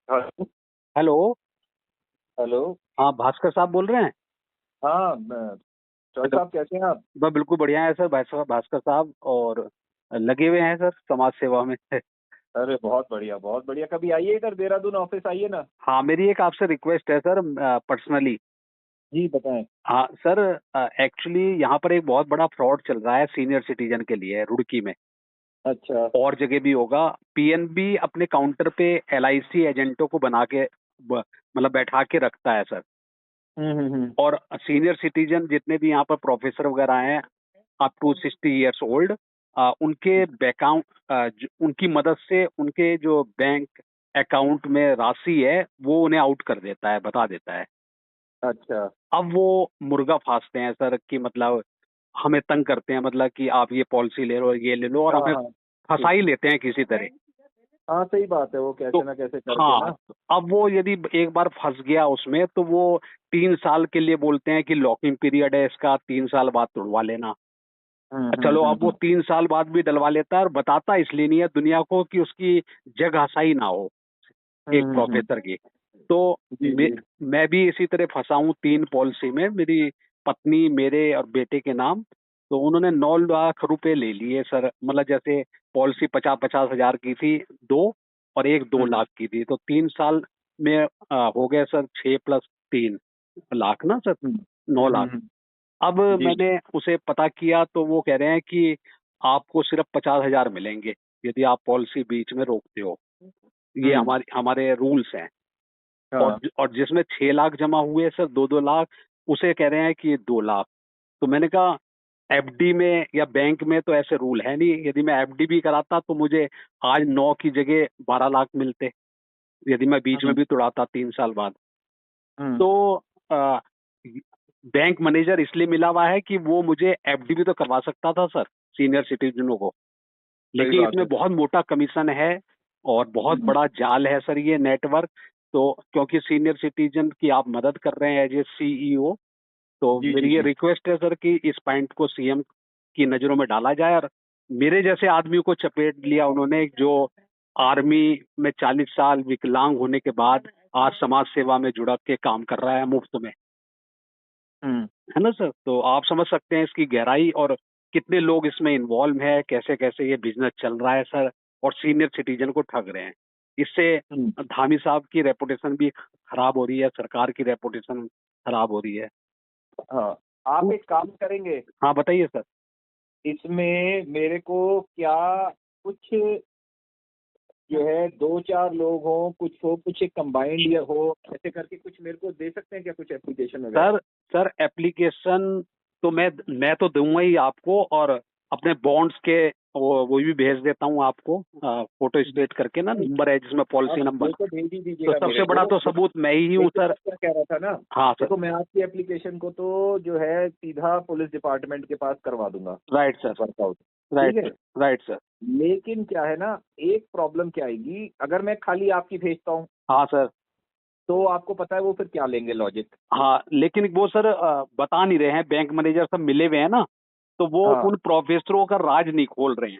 Hello. Hello. Hello. हाँ, भास्कर साहब बोल रहे हैं। हाँ, चौधरी हेलो। साहब कैसे हैं आप? बस बिल्कुल बढ़िया है सर, भास्कर साहब, और लगे हुए हैं सर समाज सेवा में। अरे बहुत बढ़िया, बहुत बढ़िया। कभी आइए इधर देहरादून ऑफिस आइए ना। हाँ, मेरी एक आपसे रिक्वेस्ट है सर, पर्सनली। जी बताएं। हाँ सर, एक्चुअली यहाँ पर एक बहुत बड़ा फ्रॉड चल रहा है सीनियर सिटीजन के लिए रुड़की में। अच्छा। और जगह भी होगा। पीएनबी अपने काउंटर पे एलआईसी एजेंटों को बना के मतलब बैठा के रखता है सर। हम्म। और सीनियर सिटीजन जितने भी यहाँ पर प्रोफेसर वगैरह हैं, अप टू 60 ईयर्स ओल्ड, उनके बैकआउंट, उनकी मदद से उनके जो बैंक अकाउंट में राशि है वो उन्हें आउट कर देता है, बता देता है। अच्छा। अब वो मुर्गा फांसते हैं सर, कि मतलब हमें तंग करते हैं, मतलब कि आप ये पॉलिसी ले लो, ये ले लो, और हाँ हमें हाँ। फंसा ठीक। ही लेते हैं किसी तरह। हाँ सही बात है, वो तो कैसे ना कैसे करके हाँ, ना। अब वो यदि एक बार फंस गया उसमें, तो वो 3 साल के लिए बोलते हैं कि लॉकिंग पीरियड है इसका, 3 साल बाद तुड़वा लेना। चलो, अब वो हम्म। 3 साल बाद भी डलवा लेता है, और बताता इसलिए नहीं है दुनिया को कि उसकी जग हसाई ना हो एक हम्म। प्रोफेसर की। तो जी जी। मैं भी इसी तरह फंसा हूँ 3 पॉलिसी में, मेरी पत्नी, मेरे और बेटे के नाम। तो उन्होंने 9 लाख रुपए ले लिए सर, मतलब जैसे पॉलिसी 50-50 हजार की थी, दो, और एक दो हम्म लाख की थी, तो 3 साल में हो गए सर 6 + 3 लाख ना सर, 9 लाख। हम्म। अब जी। मैंने उसे पता किया तो वो कह रहे हैं कि आपको सिर्फ 50 हजार मिलेंगे यदि आप पॉलिसी बीच में रोकते हो। ये हम्म। हमारे हमारे रूल्स हैं। और हाँ। जिसमें 6 लाख जमा हुए सर, 2-2 लाख, उसे कह रहे हैं कि ये 2 लाख। तो मैंने कहा, एफडी में या बैंक में तो ऐसे रूल है नहीं, यदि मैं एफडी भी कराता तो मुझे आज 9 की जगह 12 लाख मिलते, यदि मैं बीच में हम्म भी तुड़ाता 3 साल बाद। हम्म। तो आ, बैंक मैनेजर इसलिए मिला हुआ है कि वो मुझे एफडी भी तो करवा सकता था सर, सीनियर सिटीजनों को। सही लेकिन बात इसमें है। बहुत मोटा कमीशन है, और बहुत हम्म। बड़ा जाल है सर ये नेटवर्क। तो क्योंकि सीनियर सिटीजन की आप मदद कर रहे हैं एज ए सीईओ, तो जी जी मेरी ये जी। रिक्वेस्ट है सर कि इस पॉइंट को सीएम की नजरों में डाला जाए। और मेरे जैसे आदमी को चपेट लिया उन्होंने, जो आर्मी में 40 साल विकलांग होने के बाद आज समाज सेवा में जुड़ के काम कर रहा है मुफ्त में, हम्म। है ना सर। तो आप समझ सकते हैं इसकी गहराई, और कितने लोग इसमें इन्वॉल्व है, कैसे कैसे ये बिजनेस चल रहा है सर, और सीनियर सिटीजन को ठग रहे हैं। इससे हम्म। धामी साहब की रेपुटेशन भी खराब हो रही है, सरकार की रेपुटेशन खराब हो रही है। हाँ। आप एक काम करेंगे हाँ, बताइए सर। इसमें मेरे को, क्या कुछ जो है दो चार लोग हो, कुछ हो, कुछ एक कंबाइंड या हो, ऐसे करके कुछ मेरे को दे सकते हैं क्या, कुछ एप्लीकेशन वगैरह? सर सर एप्लीकेशन तो मैं तो दूंगा ही आपको, और अपने बॉन्ड्स के वो भी भेज देता हूँ आपको, फोटो जी। स्टेट करके ना, नहीं, नंबर है जिसमें आप पॉलिसी नंबर। वो तो भेज ही तो दीजिएगा मेरे सबसे को। बड़ा तो सबूत मैं ही हूँ लेकिन सर। मैं क्या कह रहा था ना, हाँ सर। देखो मैं आपकी एप्लीकेशन को तो जो है सीधा पुलिस डिपार्टमेंट के पास करवा दूंगा राइट सर। वर्कआउट। ठीक राइट है। सर। Right sir. लेकिन क्या है ना, एक प्रॉब्लम क्या आएगी अगर मैं खाली आपकी भेजता हूँ, हाँ सर। तो आपको पता है वो फिर क्या लेंगे लॉजिक। हाँ, लेकिन वो सर बता नहीं रहे हैं, बैंक मैनेजर सब मिले हुए हैं ना, तो वो हाँ उन प्रोफेसरों का राज नहीं खोल रहे हैं।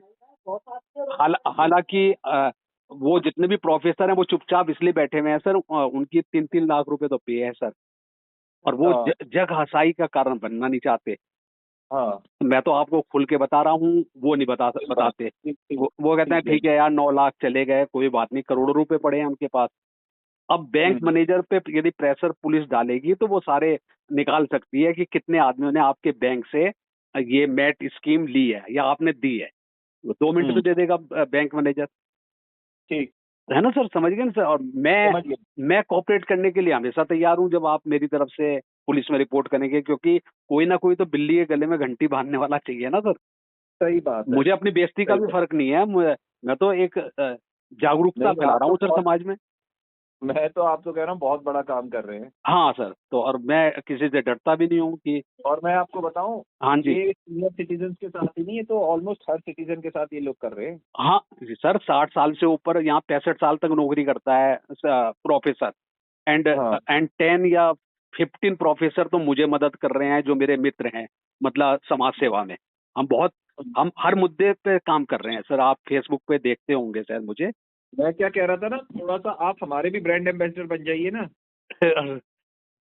हालांकि वो जितने भी प्रोफेसर हैं वो चुपचाप इसलिए बैठे हुए हैं सर, उनकी 3-3 लाख रुपए तो पे है सर, और वो हाँ जग हसाई का कारण बनना नहीं चाहते। हाँ। मैं तो आपको खुल के बता रहा हूँ, वो नहीं सही बात। बताते। ठीक ठीक। वो कहते हैं ठीक है। ठीक है यार, 9 लाख चले गए, कोई बात नहीं, करोड़ों रुपए पड़े हैं उनके पास। अब बैंक हम्म मैनेजर पे यदि प्रेशर पुलिस डालेगी तो वो सारे निकाल सकती है कि कितने आदमियों ने आपके बैंक से ये मैट स्कीम ली है या आपने दी है। वो 2 मिनट में हम्म। दे देगा बैंक मैनेजर, ठीक। है ना सर, समझ गए ना सर। और समझ गया। मैं कोऑपरेट करने के लिए हमेशा तैयार हूँ, जब आप मेरी तरफ से पुलिस में रिपोर्ट करेंगे, क्योंकि कोई ना कोई तो बिल्ली के गले में घंटी बांधने वाला चाहिए ना सर। सही बात है। मुझे अपनी बेइज्जती का सही भी बात। फर्क नहीं है, मैं तो एक जागरूकता नहीं फैला आप रहा तो हूँ सर बहुत, समाज में। आप तो कह रहा हूँ बहुत बड़ा काम कर रहे हैं। हाँ सर, तो और मैं किसी से डरता भी नहीं हूँ कि। और मैं आपको बताऊं, हाँ जी। ये सीनियर सिटीजन के साथ ही नहीं, है तो ऑलमोस्ट हर सिटीजन के साथ ये लोग कर रहे हैं। हाँ जी सर, 60 साल से ऊपर, यहाँ 65 साल तक नौकरी करता है प्रोफेसर। एंड हाँ। 10 या 15 प्रोफेसर तो मुझे मदद कर रहे हैं, जो मेरे मित्र हैं, मतलब समाज सेवा में। हम हर मुद्दे पे काम कर रहे हैं सर, आप फेसबुक पे देखते होंगे शायद मुझे। मैं क्या कह रहा था ना, थोड़ा सा आप हमारे भी ब्रांड एम्बेसडर बन जाइए ना।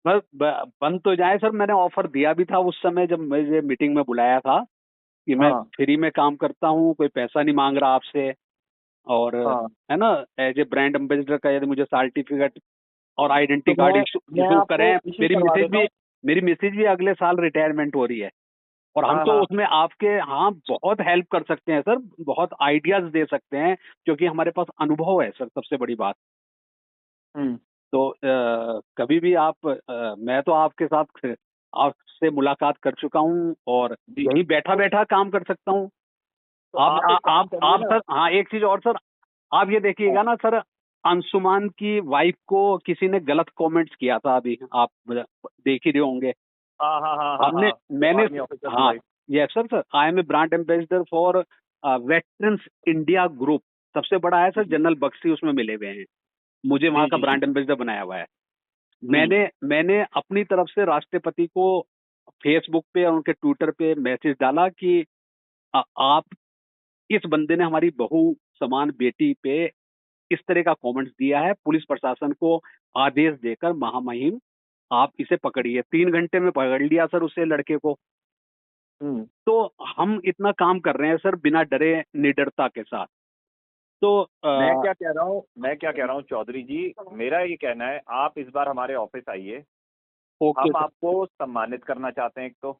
बस बन तो जाए सर, मैंने ऑफर दिया भी था उस समय जब मुझे मीटिंग में बुलाया था कि मैं हाँ फ्री में काम करता हूँ, कोई पैसा नहीं मांग रहा आपसे। और हाँ। है ना, एज ए ब्रांड एम्बेसडर का यदि मुझे सर्टिफिकेट और आइडेंटिटी तो कार्ड मैं इशू आपको करें। इशू मेरी करवा मिसेज देता भी हूँ। मेरी मिसेज भी अगले साल रिटायरमेंट हो रही है, और हम हाँ तो हाँ। उसमें आपके हाँ बहुत हेल्प कर सकते हैं सर, बहुत आइडियाज दे सकते हैं, क्योंकि हमारे पास अनुभव है सर, सबसे बड़ी बात। हम्म। तो कभी भी आप मैं तो आपके साथ आपसे मुलाकात कर चुका हूँ, और जी। यही बैठा तो बैठा काम कर सकता हूँ। तो आप आप एक काम करिए आप ना। सर, हाँ एक चीज और सर, आप ये देखिएगा ना सर, अंशुमान की वाइफ को किसी ने गलत कमेंट्स किया था, अभी आप देख ही रहे होंगे। हाँ हाँ हाँ हाँ हमने हाँ, वो मैंने आर्मी ऑफिसर की हाँ, wife. Yes sir, sir I am a brand ambassador for veterans India group, सबसे बड़ा है सर, जनरल बख्शी उसमें मिले हुए हैं, मुझे वहां जी का जी जी। ब्रांड एम्बेसडर बनाया हुआ है। हम्म मैंने मैंने अपनी तरफ से राष्ट्रपति को फेसबुक पे और उनके ट्विटर पे मैसेज डाला कि आप, इस बंदे ने हमारी बहू समान बेटी पे इस तरह का कमेंट्स दिया है, पुलिस प्रशासन को आदेश देकर महामहिम आप इसे पकड़िए। 3 घंटे में पकड़ लिया सर उसे, लड़के को। हम्म। तो हम इतना काम कर रहे हैं सर बिना डरे, निडरता के साथ। तो मैं क्या कह रहा हूँ चौधरी जी, मेरा ये कहना है आप इस बार हमारे ऑफिस आइए। ओके हम सर। आपको सम्मानित करना चाहते हैं। एक तो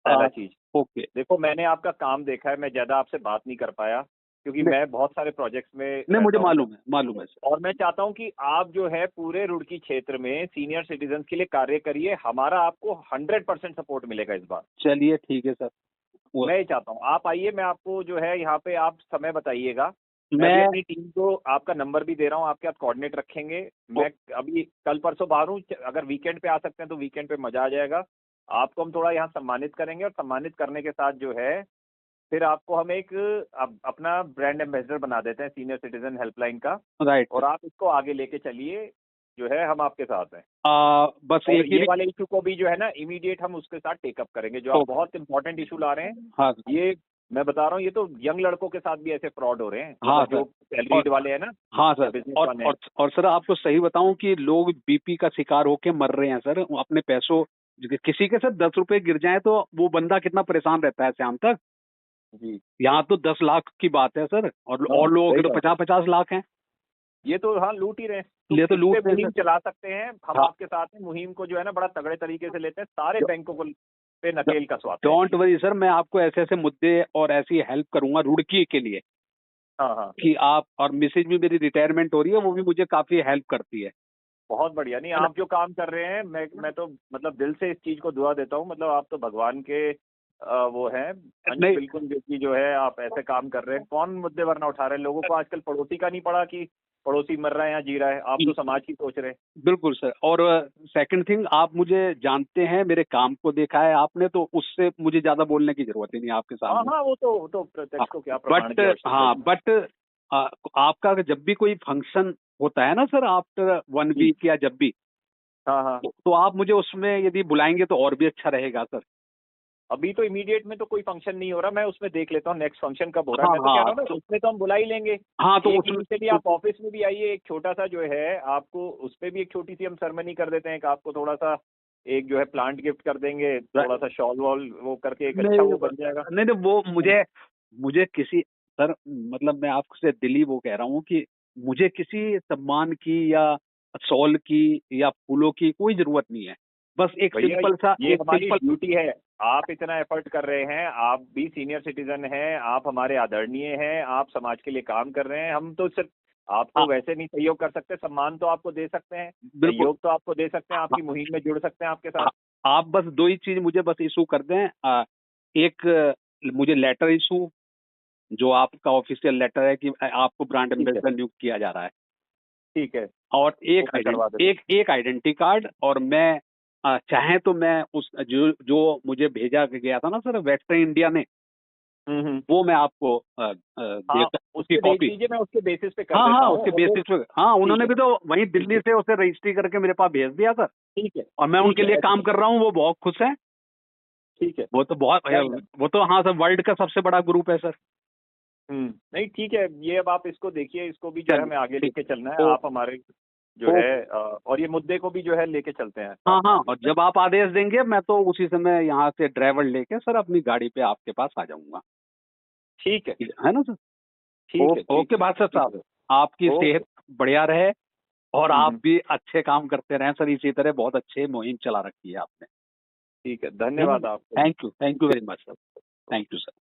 पहला चीज, ओके। देखो मैंने आपका काम देखा है, मैं ज्यादा आपसे बात नहीं कर पाया क्योंकि नहीं, मैं बहुत सारे प्रोजेक्ट्स में नहीं मुझे रहता हूँ। मालूम है सर। और मैं चाहता हूँ कि आप जो है पूरे रुड़की क्षेत्र में सीनियर सिटीजन के लिए कार्य करिए, हमारा आपको 100% सपोर्ट मिलेगा इस बार। चलिए ठीक है सर। वो मैं ये चाहता हूँ आप आइए, मैं आपको जो है यहाँ पे आप समय बताइएगा। मैं अभी मैं अपनी टीम को आपका नंबर भी दे रहा हूँ, आपके साथ कोऑर्डिनेट रखेंगे। ओ- मैं अभी कल परसों बाहर हूँ, अगर वीकेंड पे आ सकते हैं तो वीकेंड पे मजा आ जाएगा। आपको हम थोड़ा यहाँ सम्मानित करेंगे, और सम्मानित करने के साथ जो है फिर आपको हम एक अपना ब्रांड एम्बेसडर बना देते हैं सीनियर सिटीजन हेल्पलाइन का। राइट और सर। आप इसको आगे लेके चलिए, जो है हम आपके साथ हैं। बस और एक ही ये वाले इशू को भी जो है ना इमीडिएट हम उसके साथ टेकअप करेंगे, जो आप ओके। बहुत इंपॉर्टेंट इशू ला रहे हैं। हाँ सर। ये मैं बता रहा हूँ, ये तो यंग लड़कों के साथ भी ऐसे फ्रॉड हो रहे हैं, हाँ मतलब सर। जो और सैलरीड वाले हैं ना, हाँ या सर। बिजनेस और वाले हैं। और और सर आपको सही बताऊं कि लोग बीपी का शिकार होके मर रहे हैं सर, वो अपने पैसों, किसी के सर 10 रुपए गिर जाए तो वो बंदा कितना परेशान रहता है शाम तक। जी। यहाँ तो 10 लाख की बात है सर, हाँ और लोगों सही के तो बात है। 50-50 लाख हैं। ये तो हाँ लूट ही रहे हैं, तो ले तो इस पे लूट रहे हैं मुहिम सर। चला सकते हैं हम, हाँ। आपके साथ हैं। मुहिम को जो है ना बड़ा तगड़े तरीके से लेते हैं, सारे बैंकों को पे नकेल कसवाते हैं डोंट इसकी। वरी सर, मैं आपको ऐसे ऐसे मुद्दे और ऐसी हेल्प करूंगा रुड़की के लिए, हाँ हाँ। कि आप, और मिसेज भी मेरी रिटायरमेंट हो रही है, वो भी मुझे काफी हेल्प करती बहुत बढ़िया। नहीं है ना। आप जो काम कर रहे हैं, मैं तो मतलब दिल से इस चीज को दुआ देता हूँ। मतलब आप तो भगवान के वो हैं अंश नहीं बिल्कुल, जो कि जो है आप ऐसे काम कर रहे हैं। कौन मुद्दे वरना उठा रहे हैं? लोगों को आजकल पड़ोसी का नहीं पड़ा कि पड़ोसी मर रहा है या जी रहा है, आप तो समाज की सोच रहे हैं। बिल्कुल सर। और सेकंड थिंग, आप मुझे जानते हैं, मेरे काम को देखा है आपने, तो उससे मुझे ज्यादा बोलने की जरूरत ही नहीं है आपके हाँ सामने। हाँ, वो तो प्रत्यक्ष को क्या प्रमाण बट की आवश्यकता हाँ, है। बट आपका जब भी कोई फंक्शन होता है ना सर, आफ्टर 1 वीक या जब भी, हाँ हाँ। तो आप मुझे उसमें यदि बुलाएंगे तो और भी अच्छा रहेगा सर। अभी तो इमीडिएट में तो कोई फंक्शन नहीं हो रहा, मैं उसमें देख लेता हूँ नेक्स्ट फंक्शन कब हो रहा है। हाँ मैं तो कह रहा हाँ हूँ ना, उसमें तो हम बुला ही लेंगे। हाँ, तो एक उसमें इनिशियली आप ऑफिस में भी आइए, एक छोटा सा जो है आपको उस पे भी एक छोटी सी हम सेरेमनी कर देते हैं, कि आपको थोड़ा सा एक जो है प्लांट गिफ्ट कर देंगे, थोड़ा सा शॉल वॉल वो करके एक अच्छा नहीं वो बन जाएगा। नहीं नहीं, वो मुझे मुझे किसी, सर मतलब मैं आपसे दिली वो कह रहा हूँ कि मुझे किसी सम्मान की या शॉल की या फूलों की कोई जरूरत नहीं है। बस एक भैया सिंपल सा, ये एक हमारी सिंपल, ड्यूटी है। आप इतना एफर्ट कर रहे हैं, आप भी सीनियर सिटीजन हैं, आप हमारे आदरणीय हैं, आप समाज के लिए काम कर रहे हैं। हम तो सिर्फ आपको वैसे नहीं सहयोग कर सकते, सम्मान तो आपको दे सकते हैं, बिल्कुल। सहयोग तो आपको दे सकते हैं, आपकी मुहिम में जुड़ सकते हैं आपके साथ। आप बस दो ही चीज मुझे बस इशू कर दें। एक, मुझे लेटर इशू, जो आपका ऑफिशियल लेटर है कि आपको ब्रांड ठीक है। एम्बेसडर नियुक्त किया जा रहा है, ठीक है। और वो मैं करवा देता एक आइडेंटिटी कार्ड। और मैं चाहें तो मैं उस जो मुझे भेजा गया था ना सर वेटरन इंडिया ने, हूँ। वो मैं आपको हाँ देता उसकी उसके भेज कॉपी। दीजिए, मैं उसके बेसिस पे कर हाँ देता हाँ, हूँ। उसके और वो बेसिस पे, हाँ ठीक उन्होंने है। भी तो वहीं ठीक दिल्ली है। से उसे रजिस्ट्री करके मेरे पास भेज दिया सर, ठीक है। और मैं ठीक उनके है लिए ऐसा काम कर रहा हूँ, वो बहुत खुश है। ठीक है। वो तो बहुत, डन डन। वो तो हाँ सर, वर्ल्ड का सबसे बड़ा ग्रुप है सर। नहीं ठीक है, ये अब आप इसको देखिए, इसको भी जो है चलिए, हमें आगे ठीक। लेके चलना है, ओ- आप हमारे जो ओ- है और ये मुद्दे को भी जो है लेके चलते हैं हाँ साथ में हाँ, आगे। और जब आप आदेश देंगे मैं तो उसी समय यहाँ से ड्राइवर लेके सर अपनी गाड़ी पे आपके पास आ जाऊंगा। ठीक है, है ना सर? ठीक है, ठीक ओके है, बादशाह ठीक साहब, है। आपकी ओके। सेहत बढ़िया रहे और आप हम्म। भी अच्छे काम करते रहें सर, इसी तरह बहुत अच्छे मुहिम चला रखी है आपने। ठीक है, है ना? धन्यवाद आपको भी। Thank you very much sir. Thank you sir.